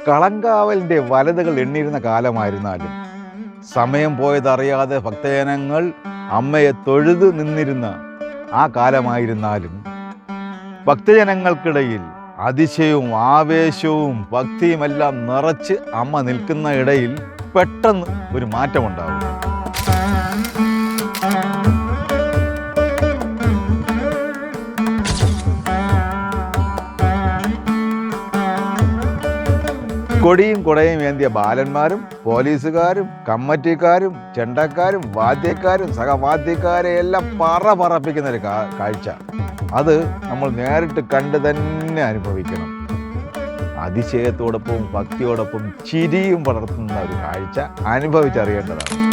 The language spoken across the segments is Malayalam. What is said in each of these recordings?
കളങ്കാവലിൻ്റെ വലതുകൾ എണ്ണിയിരുന്ന കാലമായിരുന്നാലും സമയം പോയതറിയാതെ ഭക്തജനങ്ങൾ അമ്മയെ തൊഴുതു നിന്നിരുന്ന ആ കാലമായിരുന്നാലും ഭക്തജനങ്ങൾക്കിടയിൽ അതിശയവും ആവേശവും ഭക്തിയുമെല്ലാം നിറച്ച് അമ്മ നിൽക്കുന്ന ഇടയിൽ പെട്ടെന്ന് ഒരു മാറ്റമുണ്ടാകും. കൊടിയും കുടയും ഏന്തിയ ബാലന്മാരും പോലീസുകാരും കമ്മറ്റിക്കാരും ചെണ്ടക്കാരും വാദ്യക്കാരും സഹവാദ്യക്കാരെയെല്ലാം പറപ്പിക്കുന്ന ഒരു കാഴ്ച. അത് നമ്മൾ നേരിട്ട് കണ്ട് തന്നെ അനുഭവിക്കണം. അതിശയത്തോടൊപ്പം ഭക്തിയോടൊപ്പം ചിരിയും പടർത്തുന്ന ഒരു കാഴ്ച അനുഭവിച്ചറിയേണ്ടതാണ്.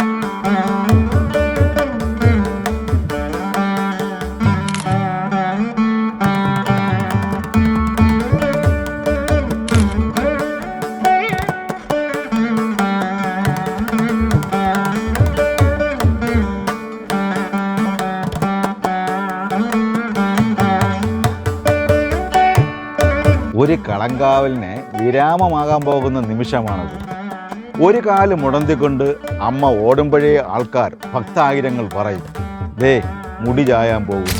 ഒരു കളങ്കാവലിന് വിരാമമാകാൻ പോകുന്ന നിമിഷമാണത്. ഒരു കാല് മുടന്തിക്കൊണ്ട് അമ്മ ഓടുമ്പോഴേ ആൾക്കാർ ഭക്തായിരങ്ങൾ പറയും, ദേ മുടി ചായാൻ പോകുന്നു.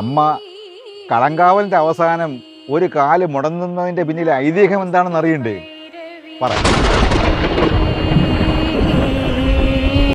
അമ്മ കളങ്കാവലിൻ്റെ അവസാനം ഒരു കാല് മുടങ്ങുന്നതിൻ്റെ പിന്നിലെ ഐതിഹ്യം എന്താണെന്ന് അറിയണ്ടേ? പറ.